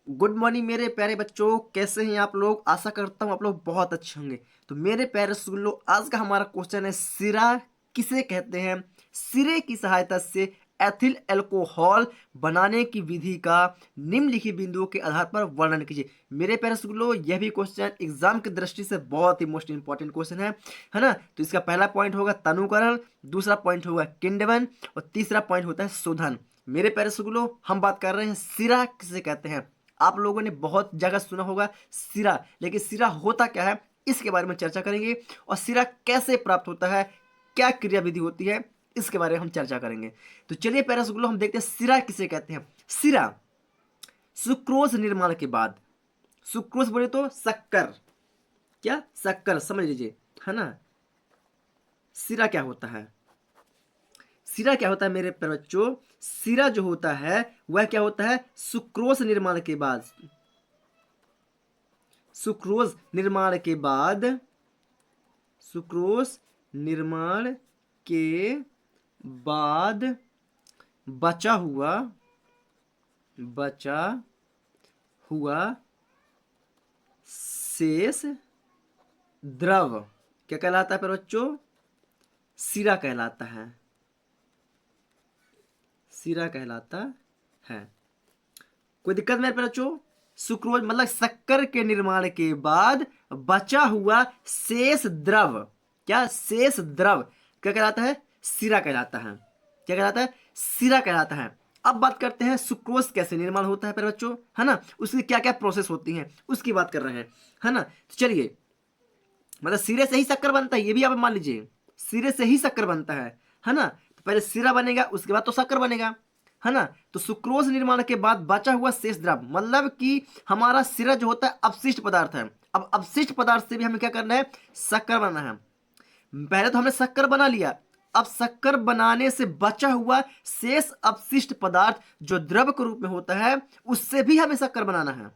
Good morning मेरे प्यारे बच्चों, कैसे हैं आप लोग। आशा करता हूँ आप लोग बहुत अच्छे होंगे। तो मेरे प्यारे स्कूलों, आज का हमारा क्वेश्चन है सिरा किसे कहते हैं। सिरे की सहायता से एथिल अल्कोहल बनाने की विधि का निम्नलिखित बिंदुओं के आधार पर वर्णन कीजिए। मेरे प्यारे स्कूलों, यह भी क्वेश्चन एग्जाम की दृष्टि से बहुत ही मोस्ट इंपॉर्टेंट क्वेश्चन है ना। तो इसका पहला पॉइंट होगा तनुकरण, दूसरा पॉइंट होगा किंडवन और तीसरा पॉइंट होता है शोधन। मेरे प्यारे स्कूलों, हम बात कर रहे हैं सिरा किसे कहते हैं। आप लोगों ने बहुत जगह सुना होगा सिरा, लेकिन सिरा होता क्या है इसके बारे में चर्चा करेंगे। और सिरा कैसे प्राप्त होता है, क्या क्रिया विधि होती है, इसके बारे में हम चर्चा करेंगे। तो चलिए प्यारे स्कूलों, हम देखते हैं सिरा किसे कहते हैं। सिरा सुक्रोज निर्माण के बाद, सुक्रोज बोले तो शक्कर, क्या शक्कर समझ लीजिए, है ना। सिरा क्या होता है, सिरा क्या होता है मेरे प्यारे बच्चों। सिरा जो होता है वह क्या होता है, सुक्रोज निर्माण के बाद, सुक्रोज निर्माण के बाद, सुक्रोज निर्माण के बाद बचा हुआ, बचा हुआ शेष द्रव क्या कहलाता है प्यारे बच्चों, सिरा कहलाता है, सिरा कहलाता है। कोई दिक्कत नहीं प्यारे बच्चों। सुक्रोज मतलब शक्कर के निर्माण के बाद बचा हुआ शेष द्रव, क्या शेष द्रव क्या कहलाता है, सिरा कहलाता है। क्या कहलाता है, सिरा कहलाता है। अब बात करते हैं सुक्रोज कैसे निर्माण होता है प्यारे बच्चों, है ना। उसकी क्या क्या प्रोसेस होती है उसकी बात कर रहे हैं, है ना। तो चलिए, मतलब सिरे से ही शक्कर बनता है, ये भी आप मान लीजिए, सिरे से ही शक्कर बनता है ना। तो पहले सिरा बनेगा, उसके बाद तो शक्कर बनेगा, है ना। तो सुक्रोज निर्माण के बाद बचा हुआ शेष द्रव मतलब कि हमारा सिरा जो होता है अपशिष्ट पदार्थ है। अब अपशिष्ट पदार्थ से भी हमें क्या करना है, शक्कर बनाना है। पहले तो हमने शक्कर बना लिया, अब शक्कर बनाने से बचा हुआ शेष अपशिष्ट पदार्थ जो द्रव के रूप में होता है, उससे भी हमें शक्कर बनाना है।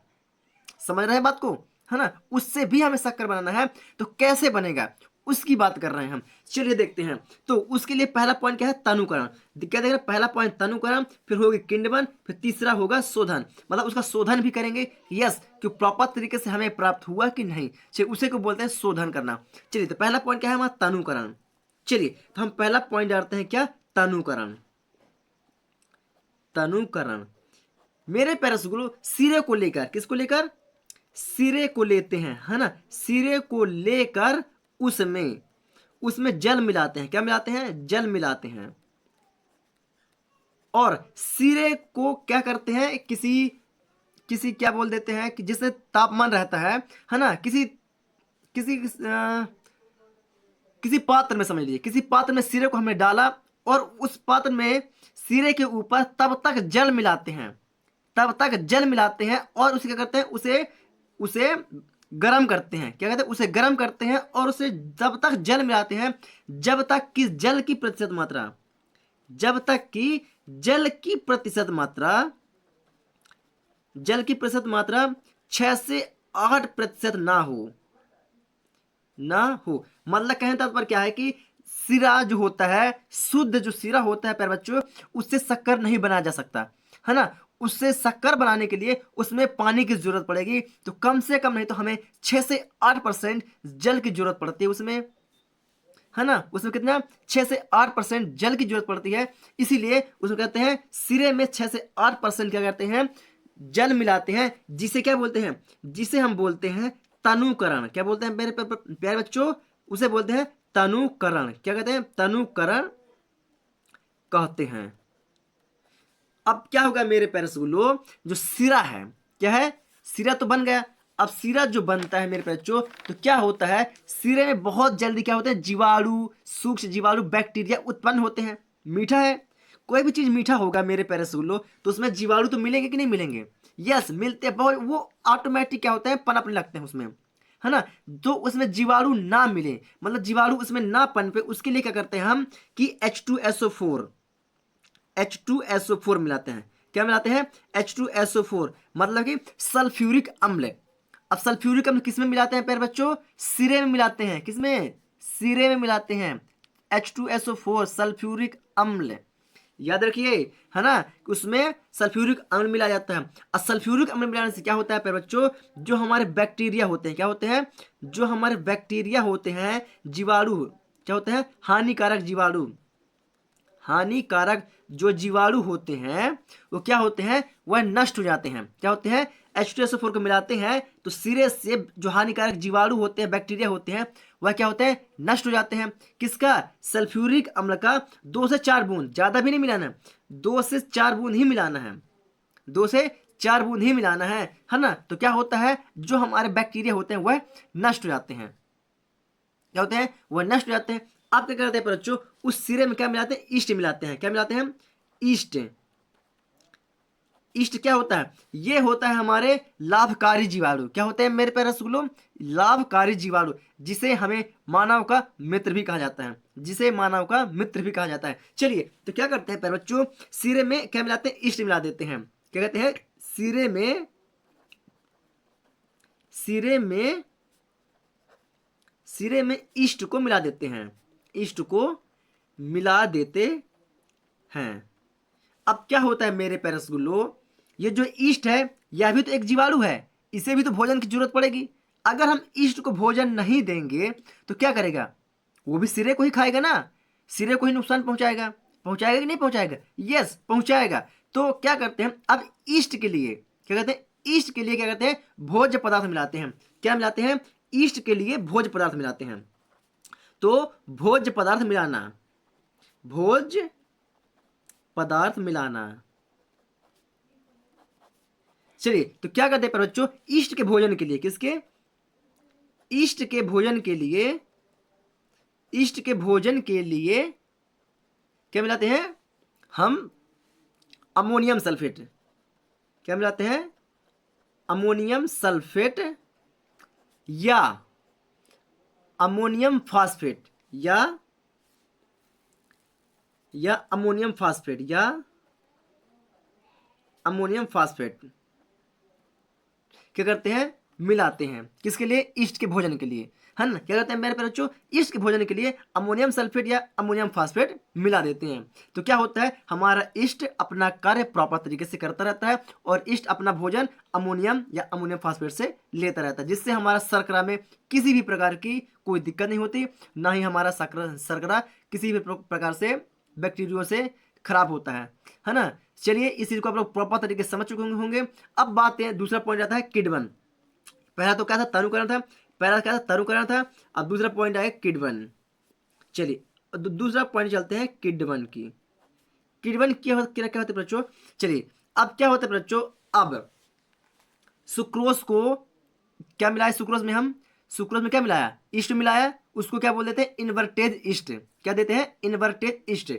समझ रहे हैं बात को, है ना। उससे भी हमें शक्कर बनाना है। तो कैसे बनेगा उसकी बात कर रहे हैं हम। चलिए देखते हैं। तो उसके लिए पहला पॉइंट क्या है, तनुकरण। क्या देख रहे हैं, पहला पॉइंट तनुकरण, फिर होगी किंडवन, फिर तीसरा होगा शोधन। मतलब उसका शोधन भी करेंगे, यस, कि प्रॉपर तरीके से हमें प्राप्त हुआ कि नहीं, चलिए उसे को बोलते हैं शोधन करना। चलिए, तो पहला पॉइंट क्या है हमारा, तनुकरण। चलिए, तो हम पहला पॉइंट डालते हैं क्या, तनुकरण। तनुकरण मेरे प्यारे स्कूलों, सिरे को लेकर, किसको लेकर, सिरे को लेते हैं, है ना। सिरे को लेकर उसमें उसमें जल मिलाते हैं, क्या मिलाते हैं, जल मिलाते हैं। और सिरे को क्या करते हैं, किसी किसी क्या बोल देते हैं कि जिससे तापमान रहता है ना, किसी किसी किसी पात्र में, समझ लीजिए किसी पात्र में सिरे को हमने डाला और उस पात्र में सिरे के ऊपर तब तक जल मिलाते हैं, तब तक जल मिलाते हैं और उसे क्या करते हैं, उसे उसे गर्म करते हैं। क्या कहते हैं, उसे गर्म करते हैं और उसे तब तक जल मिलाते हैं जब तक कि जल की प्रतिशत मात्रा, जब तक कि जल की प्रतिशत मात्रा, जल की प्रतिशत मात्रा 6 से 8% ना हो, ना हो। मतलब कहने तात्पर्य क्या है कि सिरा जो होता है, शुद्ध जो सिरा होता है प्यारे बच्चों, उससे शक्कर नहीं बनाया जा सकता, है ना। उससे शक्कर बनाने के लिए उसमें पानी की जरूरत पड़ेगी। तो कम से कम नहीं तो हमें 6 से 8% जल की जरूरत पड़ती है उसमें, है ना। उसमें कितना, 6 से 8% जल की जरूरत पड़ती है। इसीलिए उसमें कहते हैं सिरे में 6 से 8% क्या करते हैं, जल मिलाते हैं, जिसे क्या बोलते हैं, जिसे हम बोलते हैं तनुकरण। क्या बोलते हैं मेरे प्यारे बच्चों, उसे बोलते हैं तनुकरण। क्या कहते हैं, तनुकरण कहते हैं। अब क्या होगा मेरे प्यारे स्कूलों, जो सिरा है, क्या है, सिरा तो बन गया। अब सिरा जो बनता है मेरे प्यारे बच्चों, तो क्या होता है, सिरे में बहुत जल्दी क्या होता है, जीवाणु, सूक्ष्म जीवाणु, बैक्टीरिया उत्पन्न होते हैं। मीठा है, कोई भी चीज मीठा होगा मेरे प्यारे स्कूलों, तो उसमें जीवाणु तो मिलेंगे कि नहीं मिलेंगे, यस मिलते हैं। बहुत वो ऑटोमेटिक क्या होते हैं, पनपने लगते हैं उसमें, है ना। जो उसमें जीवाणु ना मिले, मतलब जीवाणु उसमें ना पनपे, उसके लिए क्या करते हैं हम कि H2SO4, H2SO4 मिलाते हैं। क्या मिलाते हैं, H2SO4, मतलब कि सल्फ्यूरिक अम्ल। अब सल्फ्यूरिक अम्ल किसमें मिलाते हैं प्यारे बच्चों, सिरे में मिलाते हैं, किसमें, सिरे में मिलाते हैं। H2SO4 सल्फ्यूरिक अम्ल, याद रखिए, है ना, कि उसमें सल्फ्यूरिक अम्ल मिला जाता है। और सल्फ्यूरिक अम्ल मिलाने से क्या होता है प्यारे बच्चों, जो हमारे बैक्टीरिया होते हैं, क्या होते हैं, जो हमारे बैक्टीरिया होते हैं, जीवाणु, क्या होते हैं, हानिकारक जीवाणु, हानिकारक जो जीवाणु होते हैं वो क्या होते हैं, वह नष्ट हो जाते हैं। क्या होते हैं, H2SO4 को मिलाते हैं तो सिरे से जो हानिकारक जीवाणु होते हैं, बैक्टीरिया होते हैं, वह क्या होते हैं, नष्ट हो जाते हैं। किसका, सल्फ्यूरिक अम्ल का 2 से 4 बूंद, ज़्यादा भी नहीं मिलाना, 2 से 4 बूंद ही मिलाना है, 2 से 4 बूंद ही मिलाना है ना। तो क्या होता है, जो हमारे बैक्टीरिया होते हैं वह नष्ट हो जाते हैं, क्या होते हैं, वह नष्ट हो जाते हैं। आप क्या करते हैं बच्चों, उस सिरे में क्या मिलाते हैं, ईस्ट मिलाते हैं। क्या मिलाते हैं, ईस्ट। ईस्ट क्या होता है, ये होता है हमारे लाभकारी जीवाणु। क्या होते हैं मेरे प्यारे रसगुल्लों, लाभकारी जीवाणु, जिसे हमें मानव का मित्र भी कहा जाता है, जिसे मानव का मित्र भी कहा जाता है। चलिए तो क्या करते हैं प्यारे बच्चों, सिरे में क्या मिलाते हैं, ईस्ट मिला देते हैं। क्या कहते हैं, सिरे में, सिरे में, सिरे में ईस्ट को मिला देते हैं, ईस्ट को मिला देते हैं। अब क्या होता है मेरे प्यारे रसगुल्लों, ये जो ईस्ट है यह भी तो एक जीवाणु है, इसे भी तो भोजन की जरूरत पड़ेगी। अगर हम ईस्ट को भोजन नहीं देंगे तो क्या करेगा, वो भी सिरे को ही खाएगा ना, सिरे को ही नुकसान पहुंचाएगा, पहुंचाएगा कि नहीं पहुंचाएगा, यस पहुंचाएगा। तो क्या करते हैं, अब ईस्ट के लिए क्या कहते हैं, ईस्ट के लिए क्या कहते हैं, भोज्य पदार्थ मिलाते हैं। क्या मिलाते हैं, ईस्ट के लिए भोज्य पदार्थ मिलाते हैं। तो भोज्य पदार्थ मिलाना, भोज्य पदार्थ मिलाना, चलिए तो क्या करते हैं बच्चों, ईस्ट के भोजन के लिए, किसके, ईस्ट के भोजन के लिए, ईस्ट के भोजन के लिए क्या मिलाते हैं हम, अमोनियम सल्फेट। क्या मिलाते हैं, अमोनियम सल्फेट या अमोनियम फास्फेट, या अमोनियम फास्फेट, या अमोनियम फास्फेट क्या करते हैं, मिलाते हैं। किसके लिए, ईस्ट के भोजन के लिए, है ना। क्या करते हैं मेरे बच्चों, ईस्ट के भोजन के लिए अमोनियम सल्फेट या अमोनियम फास्फेट मिला देते हैं। तो क्या होता है, हमारा ईस्ट अपना कार्य प्रॉपर तरीके से करता रहता है और ईस्ट अपना भोजन अमोनियम या अमोनियम फास्फेट से लेता रहता है, जिससे हमारा शर्करा में किसी भी प्रकार की कोई दिक्कत नहीं होती, ना ही हमारा शर्करा किसी भी प्रकार से बैक्टीरियो से खराब होता है ना। चलिए इस चीज को आप लोग प्रॉपर तरीके से समझ चुके होंगे। अब बात है, दूसरा पॉइंट आता है किडबन। पहला तो क्या था, तनुकरण था, पहला क्या था, तनुकरण था। अब दूसरा पॉइंट आया किडबन। चलिए दूसरा पॉइंट चलते हैं किडबन की। किडबन क्या होता है बच्चों, चलिए अब क्या होता है बच्चों, अब सुक्रोज को क्या मिलाया, सुक्रोज में हम, सुक्रोज में क्या मिलाया, ईस्ट मिलाया, उसको क्या बोल देते हैं, इन्वर्टेज ईस्ट। क्या देते हैं, इन्वर्टेज ईस्ट।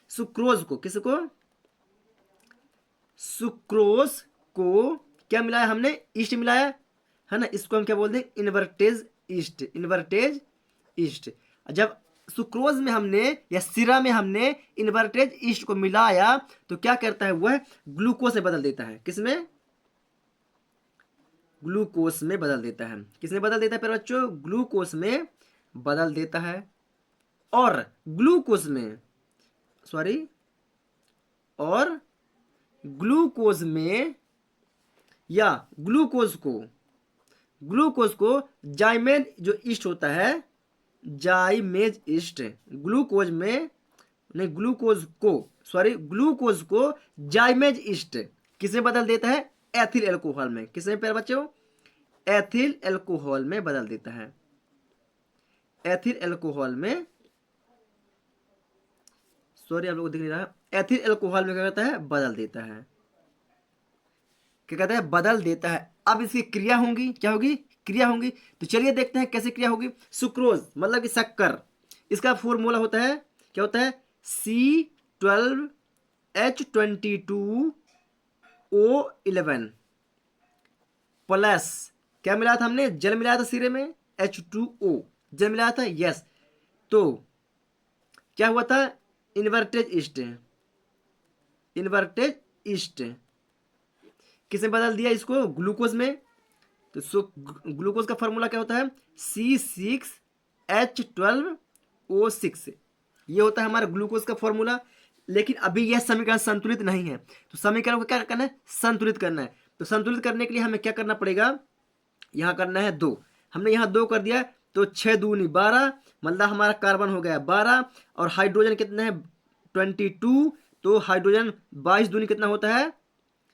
सुक्रोज को, किसको, सुक्रोज को क्या मिलाया हमने, ईस्ट मिलाया, है ना, इसको हम क्या बोलते हैं, इन्वर्टेज ईस्ट, इन्वर्टेज ईस्ट। जब सुक्रोज में हमने या सिरा में हमने इन्वर्टेज ईस्ट को मिलाया तो क्या करता है, वह ग्लूकोज में बदल देता है। किसमें, ग्लूकोज में बदल देता है। किसमें बदल देता है प्यारे बच्चों, ग्लूकोज में बदल देता है। और ग्लूकोज में, सॉरी, और ग्लूकोज में या ग्लूकोज को जाइमेज जो ईस्ट होता है, जाइमेज ईस्ट, ग्लूकोज में नहीं, ग्लूकोज को, सॉरी, ग्लूकोज को जाइमेज ईस्ट किसमें बदल देता है, एथिल एल्कोहल में। किसमें प्यारे बच्चों, एथिल एल्कोहल में बदल देता है। एथिल एल्कोहल में, सॉरी आप लोगों को दिख नहीं रहा, एथिल एल्कोहल में क्या कहता है, बदल देता है। क्या कहता है, बदल देता है। अब इसकी क्रिया होंगी, क्या होगी, क्रिया होंगी। तो चलिए देखते हैं कैसे क्रिया होगी। सुक्रोज मतलब कि शक्कर, इसका फॉर्मूला होता है, क्या होता है, C12H22O11 प्लस, क्या मिलाया था हमने, जल मिलाया था सिरे में, H2O जल मिलाया था, यस। तो क्या हुआ था, इन्वर्टेज ईस्ट, इन्वर्टेज ईस्ट किसने बदल दिया इसको, ग्लूकोज में। तो ग्लूकोज का फॉर्मूला क्या होता है, C6H12O6, ये होता है हमारा ग्लूकोज का फॉर्मूला। लेकिन अभी यह समीकरण संतुलित नहीं है, तो समीकरण को क्या करना है, संतुलित करना है। तो संतुलित करने के लिए हमें क्या करना पड़ेगा, यहाँ करना है 2, हमने यहाँ 2 कर दिया, तो 6 दूनी 12, मतलब हमारा कार्बन हो गया 12, और हाइड्रोजन कितना है 22, तो हाइड्रोजन 22 दूनी कितना होता है,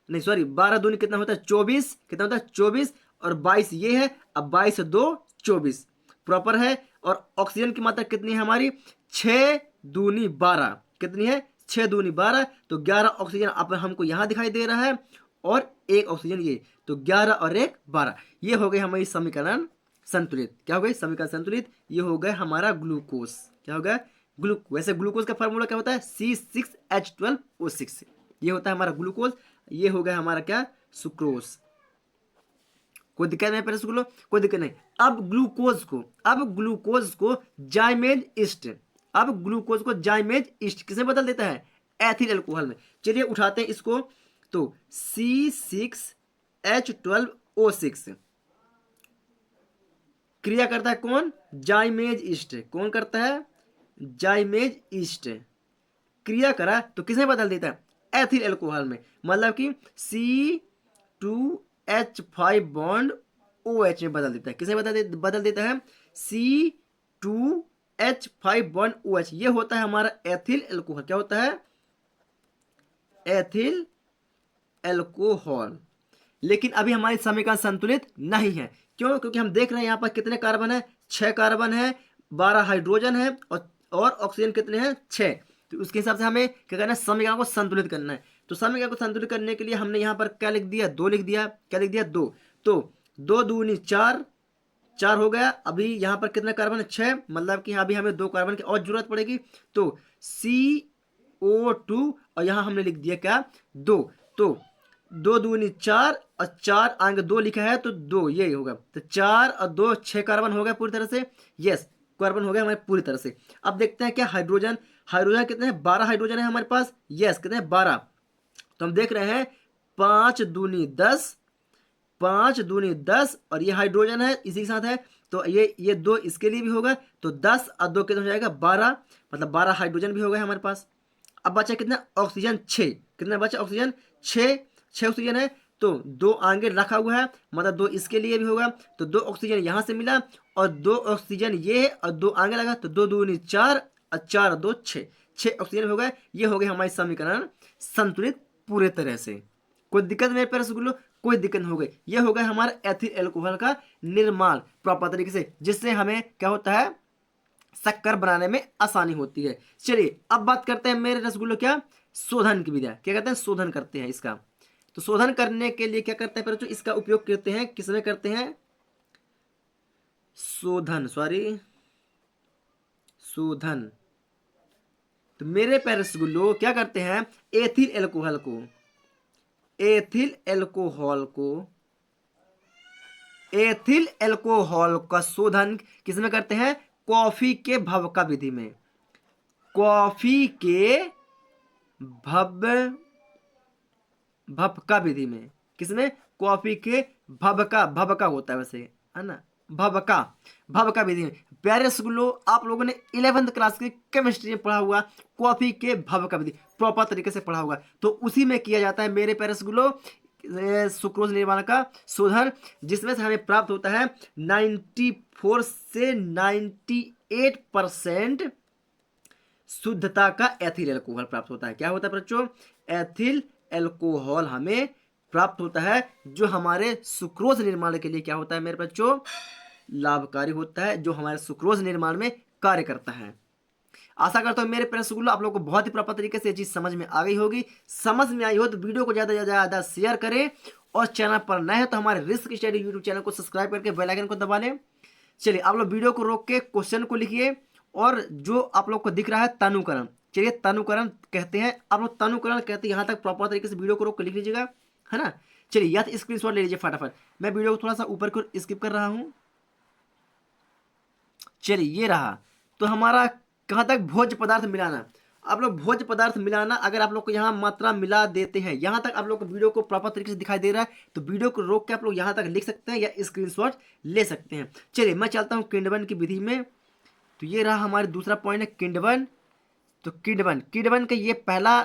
नहीं सॉरी 12 दूनी कितना होता है 24, कितना होता है 24, और 22 ये है, अब 22 2 24 प्रॉपर है। और ऑक्सीजन की मात्रा कितनी है हमारी, 6 दूनी 12, कितनी है 6 दूनी 12, तो 11 ऑक्सीजन अब हमको यहाँ दिखाई दे रहा है, और 1 ऑक्सीजन ये, तो 11 और 1 12, ये हो गई हमारी समीकरण संतुलित। क्या हो गई समीकरण संतुलित, ये हो गया हमारा ग्लूकोज। क्या हो गया वैसे ग्लूकोज का फार्मूला क्या होता है, C6H12O6, ये होता है हमारा ग्लूकोज। ये हो गया हमारा क्या, सुक्रोज। कोई दिक्कत नहीं पहले सुन लो, कोई दिक्कत नहीं। अब ग्लूकोज को जाइमेज ईस्ट, अब ग्लूकोज को जाइमेज ईस्ट किसने बदल देता है, एथिल अल्कोहल में। चलिए उठाते हैं इसको, तो C6H12O6 क्रिया करता है कौन, जाइमेज ईस्ट। कौन करता है, जाइमेज ईस्ट क्रिया करा तो किसने बदल देता है, एथिल अल्कोहल में, मतलब कि C2H5 बॉन्ड OH में बदल देता है। किसने बदल देता है, C2H5 बॉन्ड OH, ये होता है हमारा एथिल अल्कोहल। क्या होता है, एथिल अल्कोहल। लेकिन अभी हमारी समीकरण संतुलित नहीं है, क्यों, क्योंकि हम देख रहे हैं यहाँ पर कितने कार्बन है, 6 कार्बन है, 12 हाइड्रोजन है, और ऑक्सीजन कितने हैं 6। तो उसके हिसाब से हमें क्या करना है, समीकरण को संतुलित करना है। तो समीकरण को संतुलित करने के लिए हमने यहाँ पर क्या लिख दिया, 2 लिख दिया। क्या लिख दिया, 2, तो 2 दूनी 4, 4 हो गया। अभी यहाँ पर कितना कार्बन है, 6, मतलब कि अभी हमें 2 कार्बन की और जरूरत पड़ेगी, तो CO2, और यहाँ हमने लिख दिया क्या, 2, तो 2 दूनी 4, और 4 आगे 2 लिखा है, तो 2 ये होगा, तो 4 और 2 6 कार्बन हो गया पूरी तरह से, यस कार्बन हो गया हमारे पूरी तरह से। अब देखते हैं क्या हाइड्रोजन, हाइड्रोजन कितने हैं, 12 हाइड्रोजन है हमारे पास, यस कितने हैं 12। तो हम देख रहे हैं 5 दूनी 10, 5 दूनी 10, और ये हाइड्रोजन है इसी के साथ है, तो ये 2 इसके लिए भी होगा, तो 10 और 2 कितना हो जाएगा 12, मतलब 12 हाइड्रोजन भी हो गए हमारे पास। अब बचा कितना, ऑक्सीजन 6, कितना बचा ऑक्सीजन 6 ऑक्सीजन है, तो 2 आगे रखा हुआ है, मतलब 2 इसके लिए भी होगा, तो 2 ऑक्सीजन यहाँ से मिला, और 2 ऑक्सीजन ये है, और 2 आगे लगा, तो 2 दूनी 4, और 4 और 2 6 ऑक्सीजन हो गए। ये हो गए हमारी समीकरण संतुलित पूरे तरह से। कोई दिक्कत मेरे पे रसगुल्लो, कोई दिक्कत हो गई। ये हो गया हमारा एथिल अल्कोहल का निर्माण प्रॉपर तरीके से, जिससे हमें क्या होता है, शक्कर बनाने में आसानी होती है। चलिए अब बात करते हैं मेरे रसगुल्लो क्या, शोधन की विधा, क्या कहते हैं, शोधन करते हैं इसका। तो शोधन करने के लिए क्या करते हैं बच्चों, इसका उपयोग करते हैं, किसमें करते हैं, शोधन, शोधन। तो मेरे पे रसगुल्लो क्या करते हैं, एथिल अल्कोहल का शोधन किसमें करते हैं, कॉफी के भवका विधि में, कॉफी के भवका विधि में, किसमें, कॉफी के भवका होता है वैसे, है ना, भवका विधि में। प्यारे रसगुल्लो, आप लोगों ने 11th क्लास की केमिस्ट्री में पढ़ा हुआ कॉफी के भवका विधि प्रॉपर तरीके से पढ़ा हुआ, तो उसी में किया जाता है मेरे प्यारे रसगुल्लो सुक्रोज निर्माण का शोधन, जिसमें से हमें प्राप्त होता है 94 से 98% शुद्धता का एथिल अल्कोहल प्राप्त होता है। क्या होता है बच्चों, एथिल अल्कोहल हमें प्राप्त होता है, जो हमारे सुक्रोज निर्माण के लिए क्या होता है मेरे बच्चों, लाभकारी होता है, जो हमारे सुक्रोज निर्माण में कार्य करता है। आशा करता हूँ मेरे प्यारे रसगुल्लो आप लोगों को बहुत ही प्रॉपर तरीके से ये चीज समझ में आ गई होगी। समझ में आई हो तो वीडियो को ज्यादा से ज्यादा शेयर करें, और चैनल पर नए हो तो हमारे रिस्क स्टडी यूट्यूब चैनल को सब्सक्राइब करके बेल आइकन को दबा लें। चलिए आप लोग वीडियो को रोक के क्वेश्चन को लिखिए, और जो आप लोग को दिख रहा है तनुकरण, चलिए तनुकरण कहते हैं, आप लोग तनुकरण कहते हैं, यहाँ तक प्रॉपर तरीके से वीडियो को रोक के लिख लीजिएगा, है ना। चलिए या तो स्क्रीनशॉट ले लीजिए फटाफट, मैं वीडियो को थोड़ा सा ऊपर को स्किप कर रहा हूँ। चलिए ये रहा, तो हमारा कहाँ तक, भोज्य पदार्थ मिलाना। आप लोग भोज्य पदार्थ मिलाना, अगर आप लोग को यहाँ मात्रा मिला देते हैं, यहाँ तक आप लोग को वीडियो को प्रॉपर तरीके से दिखाई दे रहा है, तो वीडियो को रोक के आप लोग यहाँ तक लिख सकते हैं या स्क्रीनशॉट ले सकते हैं। चलिए मैं चलता हूँ किंडवन की विधि में। तो ये रहा हमारे दूसरा पॉइंट है किंडवन। तो किडवन का ये पहला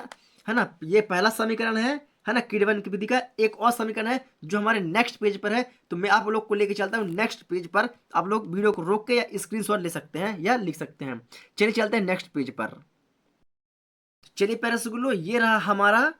है ना, ये पहला समीकरण है ना, किडवन की विधि का। एक और समीकरण है जो हमारे नेक्स्ट पेज पर है, तो मैं आप लोग को लेके चलता हूँ नेक्स्ट पेज पर। आप लोग वीडियो को रोक के या स्क्रीनशॉट ले सकते हैं या लिख सकते हैं। चलिए चलते हैं नेक्स्ट पेज पर। चलिए प्यारे स्कूलों, ये रहा हमारा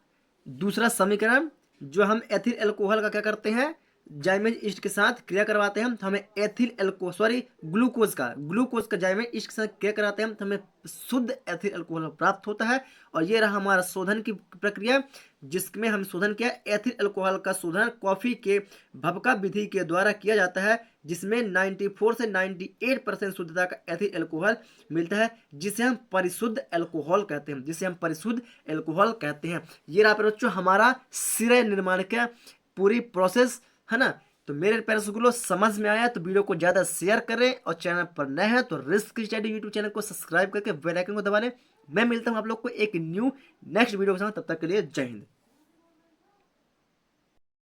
दूसरा समीकरण, जो हम एथिल अल्कोहल का क्या करते हैं, जाइमेज ईस्ट के साथ क्रिया करवाते हैं, तो हमें एथिल अल्कोहल सॉरी ग्लूकोज का जाइमेज ईस्ट के साथ क्रिया कराते हैं, तो हमें शुद्ध एथिल अल्कोहल प्राप्त होता है। और ये रहा हमारा शोधन की प्रक्रिया, जिसमें हम शोधन किया। एथिल अल्कोहल का शोधन कॉफी के भभका विधि के द्वारा किया जाता है, जिसमें 94 से 98% शुद्धता का एथिल अल्कोहल मिलता है, जिसे हम परिशुद्ध अल्कोहल कहते हैं, ये रहा बच्चों हमारा सिरे निर्माण का पूरी प्रोसेस, है ना। तो मेरे प्यारे स्कूलों, समझ में आया तो वीडियो को ज़्यादा शेयर करें, और चैनल पर नए हैं तो रिस्क स्टडी यूट्यूब चैनल को सब्सक्राइब करके बेल आइकन को दबा लें। मैं मिलता हूं आप लोग को एक न्यू नेक्स्ट वीडियो के साथ, तब तक के लिए जय हिंद।